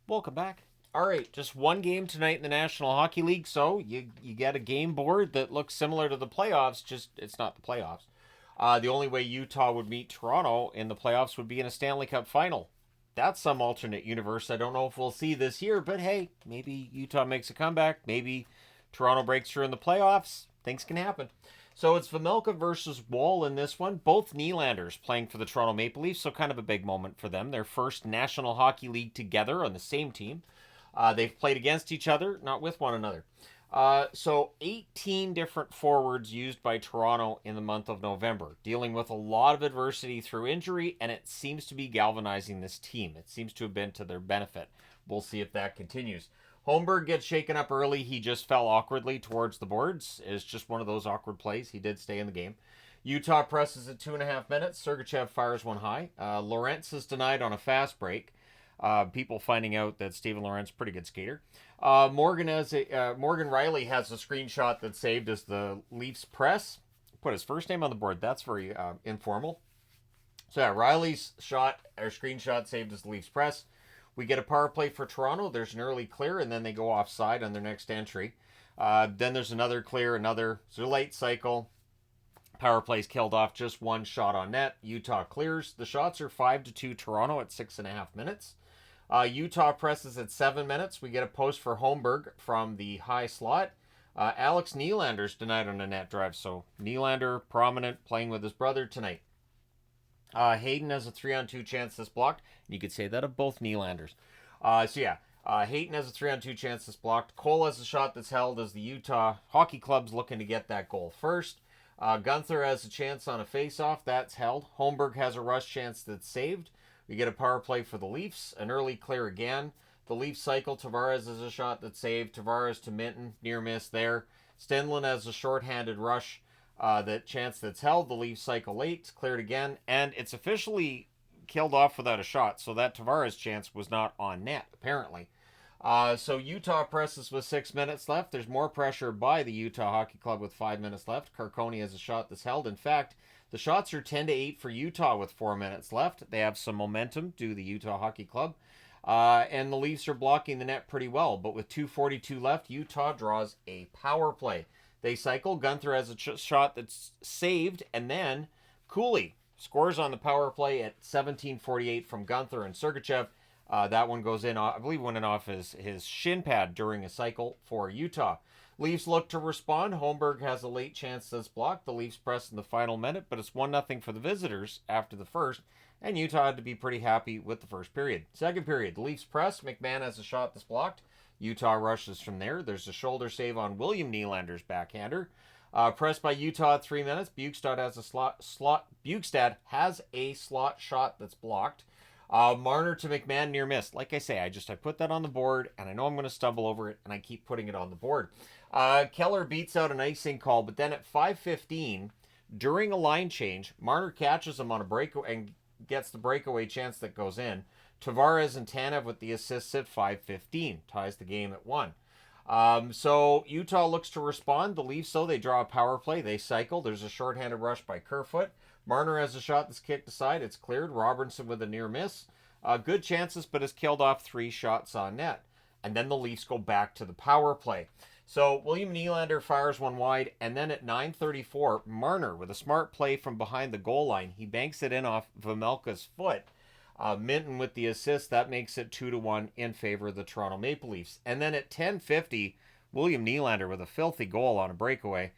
Welcome back. All right, just one game tonight in the National Hockey League, so you get a game board that looks similar to the playoffs, just it's not the playoffs. The only way Utah would meet Toronto in the playoffs would be in a Stanley Cup final. That's some alternate universe I don't know if we'll see this year, but hey, maybe Utah makes a comeback. Maybe Toronto breaks through in the playoffs. Things can happen. So it's Vejmelka versus Wall in this one. Both Nylanders playing for the Toronto Maple Leafs, so kind of a big moment for them. Their first National Hockey League together on the same team. They've played against each other, not with one another. So 18 different forwards used by Toronto in the month of November, dealing with a lot of adversity through injury, and it seems to be galvanizing this team. It seems to have been to their benefit. We'll see if that continues. Holmberg gets shaken up early. He just fell awkwardly towards the boards. It's just one of those awkward plays. He did stay in the game. Utah presses at 2.5 minutes. Sergachev fires one high. Lorentz is denied on a fast break. People finding out that Steven Lorentz pretty good skater. Morgan Riley has a screenshot that's saved as the Leafs press. Put his first name on the board. That's very informal. So yeah, Riley's shot or screenshot saved as the Leafs press. We get a power play for Toronto. There's an early clear, and then they go offside on their next entry. Then there's another clear, so a late cycle. Power plays killed off, just one shot on net. Utah clears. The shots are 5-2 Toronto at 6.5 minutes. Utah presses at 7 minutes. We get a post for Holmberg from the high slot. Alex Nylander's denied on a net drive, so Nylander prominent, playing with his brother tonight. Hayden has a 3-on-2 chance that's blocked. And you could say that of both Nylanders. Hayden has a 3-on-2 chance that's blocked. Cole has a shot that's held as the Utah Hockey Club's looking to get that goal first. Gunther has a chance on a face-off. That's held. Holmberg has a rush chance that's saved. We get a power play for the Leafs. An early clear again. The Leafs cycle. Tavares has a shot that's saved. Tavares to Minton. Near miss there. Stenlund has a short-handed rush. That chance that's held. The Leafs cycle late. It's cleared again. And it's officially killed off without a shot. So that Tavares chance was not on net, apparently. So Utah presses with 6 minutes left. There's more pressure by the Utah Hockey Club with 5 minutes left. Carcone has a shot that's held. In fact, the shots are 10-8 for Utah with 4 minutes left. They have some momentum due to the Utah Hockey Club. And the Leafs are blocking the net pretty well. But with 2:42 left, Utah draws a power play. They cycle. Gunther has a shot that's saved. And then Cooley scores on the power play at 17:48 from Gunther and Sergachev. That one goes in, I believe, went in off his shin pad during a cycle for Utah. Leafs look to respond. Holmberg has a late chance that's blocked. The Leafs press in the final minute, but it's 1-0 for the visitors after the first, and Utah had to be pretty happy with the first period. Second period, the Leafs press. McMahon has a shot that's blocked. Utah rushes from there. There's a shoulder save on William Nylander's backhander. Pressed by Utah at 3 minutes. Bukestad has a slot shot that's blocked. Marner to McMahon near miss. Like I say, I put that on the board, and I know I'm going to stumble over it, and I keep putting it on the board. Keller beats out an icing call, but then at 5:15, during a line change, Marner catches him on a breakaway and gets the breakaway chance that goes in. Tavares and Tanev with the assists at 5:15, ties the game at 1. So Utah looks to respond. The Leafs, though, they draw a power play. They cycle. There's a shorthanded rush by Kerfoot. Marner has a shot that's kicked aside. It's cleared. Robertson with a near miss. Good chances, but has killed off 3 shots on net. And then the Leafs go back to the power play. So William Nylander fires one wide, and then at 9:34, Marner with a smart play from behind the goal line. He banks it in off Vejmelka's foot. Minton with the assist. That makes it 2-1 in favor of the Toronto Maple Leafs. And then at 10:50, William Nylander with a filthy goal on a breakaway.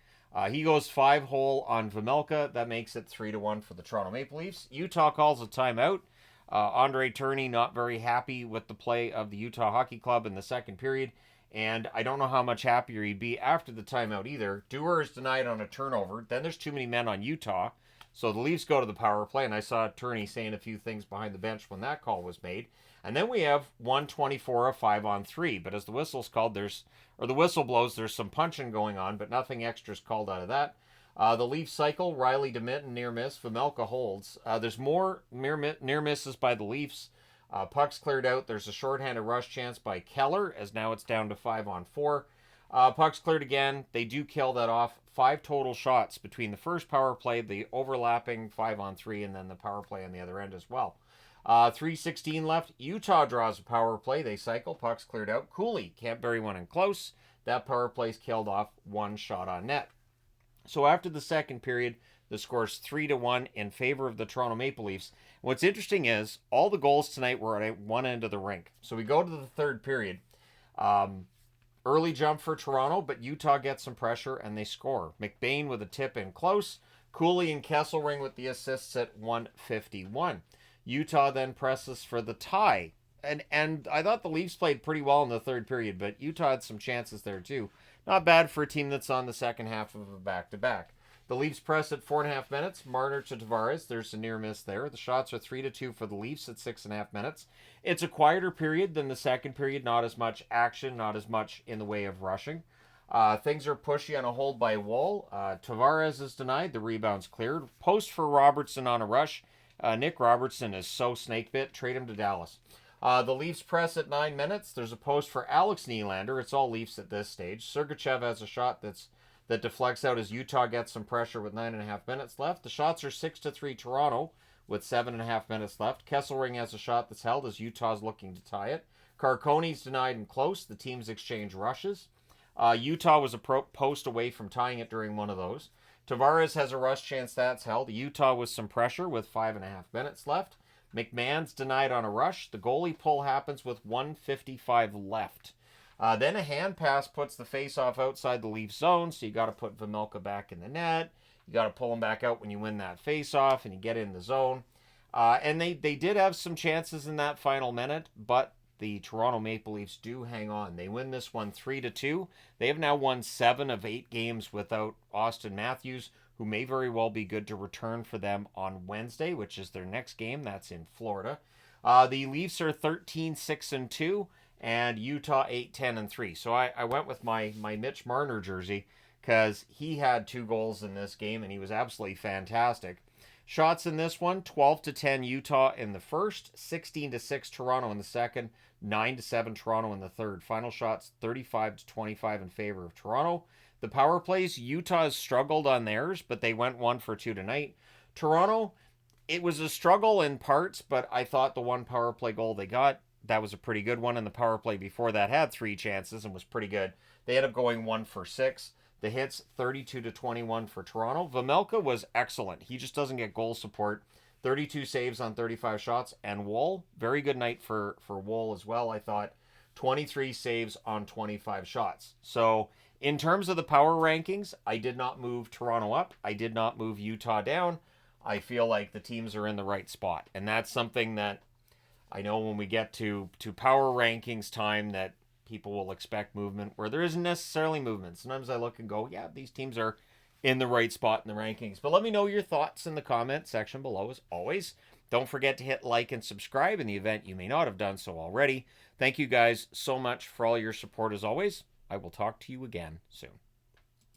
He goes 5-hole on Vejmelka. That makes it 3-1 for the Toronto Maple Leafs. Utah calls a timeout. Andre Turney not very happy with the play of the Utah Hockey Club in the second period. And I don't know how much happier he'd be after the timeout either. Dewar is denied on a turnover. Then there's too many men on Utah. So the Leafs go to the power play, and I saw Turney saying a few things behind the bench when that call was made. And then we have 1:24 of 5-on-3. But as the whistle's called, the whistle blows, there's some punching going on, but nothing extra is called out of that. The Leafs cycle, Riley to Minton, near miss. Vejmelka holds. There's more near misses by the Leafs. Puck's cleared out. There's a shorthanded rush chance by Keller, as now it's down to 5-on-4. Puck's cleared again. They do kill that off. 5 total shots between the first power play, the overlapping 5-on-3, and then the power play on the other end as well. 3:16 left. Utah draws a power play. They cycle. Puck's cleared out. Cooley can't bury one in close. That power play's killed off. One shot on net. So after the second period, the score's 3-1 in favor of the Toronto Maple Leafs. What's interesting is all the goals tonight were at one end of the rink. So we go to the third period. Early jump for Toronto, but Utah gets some pressure and they score. McBain with a tip in close. Cooley and Kesselring with the assists at 1:51. Utah then presses for the tie. And I thought the Leafs played pretty well in the third period, but Utah had some chances there too. Not bad for a team that's on the second half of a back-to-back. The Leafs press at 4.5 minutes. Marner to Tavares. There's a near miss there. The shots are 3-2 for the Leafs at 6.5 minutes. It's a quieter period than the second period. Not as much action, not as much in the way of rushing. Things are pushy on a hold by Woll. Tavares is denied. The rebound's cleared. Post for Robertson on a rush. Nick Robertson is so snake bit. Trade him to Dallas. The Leafs press at 9 minutes. There's a post for Alex Nylander. It's all Leafs at this stage. Sergachev has a shot that deflects out as Utah gets some pressure with 9.5 minutes left. The shots are 6-3 Toronto with 7.5 minutes left. Kesselring has a shot that's held as Utah's looking to tie it. Carcone's denied and close. The teams exchange rushes. Utah was a post away from tying it during one of those. Tavares has a rush chance that's held. Utah with some pressure with 5.5 minutes left. McMahon's denied on a rush. The goalie pull happens with 1:55 left. Then a hand pass puts the face-off outside the Leaf zone, so you got to put Vejmelka back in the net. You got to pull him back out when you win that face-off and you get in the zone. And they did have some chances in that final minute, but the Toronto Maple Leafs do hang on. They win this one 3-2. They have now won 7 of 8 games without Austin Matthews, who may very well be good to return for them on Wednesday, which is their next game. That's in Florida. The Leafs are 13-6-2, and Utah 8-10-3. So I went with my Mitch Marner jersey because he had 2 goals in this game, and he was absolutely fantastic. Shots in this one, 12-10 Utah in the first, 16-6 Toronto in the second, 9-7 Toronto in the third. Final shots, 35-25 in favor of Toronto. The power plays, Utah has struggled on theirs, but they went 1 for 2 tonight. Toronto, it was a struggle in parts, but I thought the one power play goal they got, that was a pretty good one, and the power play before that had 3 chances and was pretty good. They ended up going 1 for 6. The hits, 32-21 for Toronto. Vejmelka was excellent. He just doesn't get goal support. 32 saves on 35 shots. And Woll, very good night for Woll as well, I thought. 23 saves on 25 shots. So in terms of the power rankings, I did not move Toronto up. I did not move Utah down. I feel like the teams are in the right spot. And that's something that I know when we get to power rankings time that people will expect movement where there isn't necessarily movement. Sometimes I look and go, yeah, these teams are in the right spot in the rankings. But let me know your thoughts in the comment section below as always. Don't forget to hit like and subscribe in the event you may not have done so already. Thank you guys so much for all your support as always. I will talk to you again soon.